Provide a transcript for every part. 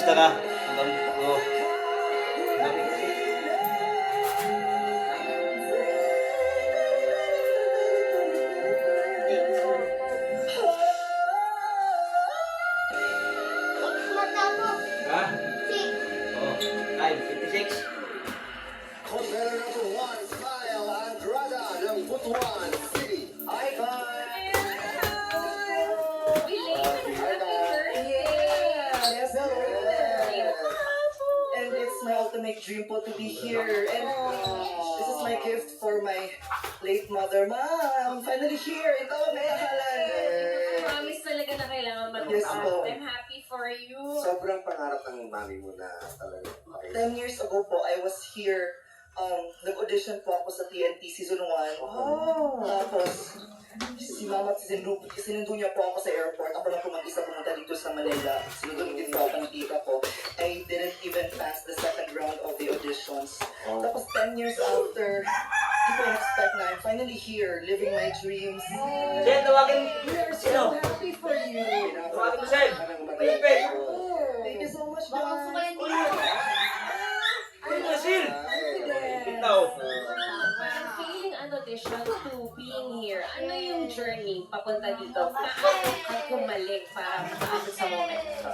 Kamusta ka? Oo. Ha? Oo. Ay, 56. Competitor number one, Kyle Andrada ng Butuan City. Hi, Kyle! Yes, and it's my ultimate dream po to be here. And this is my gift for my late mother. Mom, finally here. Ito, may akalan. Promise talaga na kailangan Yes, matuto. po. I'm happy for you. Sobrang pangarap ng mami mo na talaga. 10 years ago po, I was here. Nag-audition po ako sa TNT Season 1. Tapos, si Mama at sinundo niya po ako sa airport. Ako lang po mag-isa pumunta dito sa Manila. Sinundo din po ako ng tita ko. I didn't even pass the second round of the auditions. Tapos 10 years after, hindi ko expect na I'm finally here, living my dreams. Jen, tawagin. We are so Sino? happy for you. Tawagin mo, Jen. Pilipin. Thank you so much, Baka guys. kumain din. Uy, Masil. Ikaw. From feeling an audition to being here, ano yung journey papunta dito? Paano ka kumalik para makaabot sa moment ito?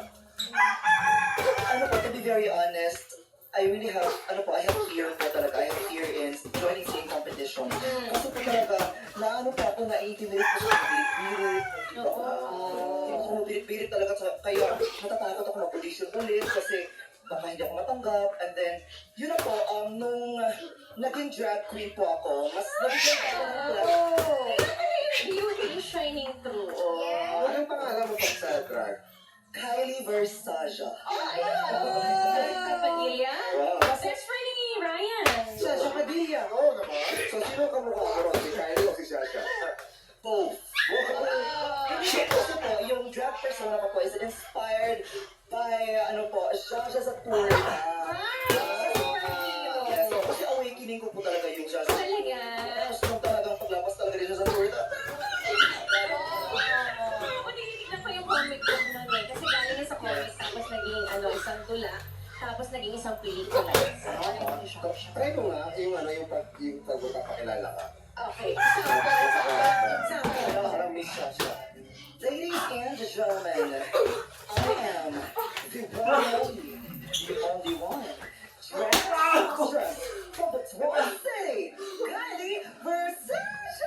Ano po, to be very honest, I really have, I have fear po talaga. I have fear in joining singing competition. Kasi po talaga, naano pa ako, na-intimidate ko sa pilit-pilit. Pilit talaga, kaya natatakot ako mag-audition ulit kasi baka hindi ako matanggap. And then, yun na po, nung naging drag queen po ako, mas nabigyan ako ng Beauty shining through. Anong pangalan mo pag sa drag? Kylie Versace. Padilla? Wow. Best friend ni Ryan. Sasha Padilla. Oo naman. So, sino ka mukha ko ron? Si Kylie o si Sasha? Both. Kasi po, yung drag persona ko po is inspired by, Sasha sa tour na. Yes, so, kasi awakening ko po talaga yung Sasha. Talaga. Tapos nung talagang paglabas talaga rin siya sa tour na. Ako nililignan ko yung comic book nun eh. Kasi galing niya sa comic, tapos naging isang tula, tapos naging isang pelikula. Try mo nga yung pagpapakilala ka. Okay. Parang Miss Sasha. Ladies and gentlemen, I am the one and only, the only one. Drag actress from Butuan City, Kylie Versace.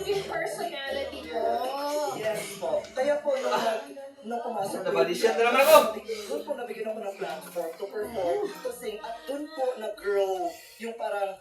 Yung personality ko. Yes po. Kaya po, nung pumasok po, Nabalisyan na naman ako. doon po nabigyan ako ng platform to perform, to sing, at doon po nag-grow yung parang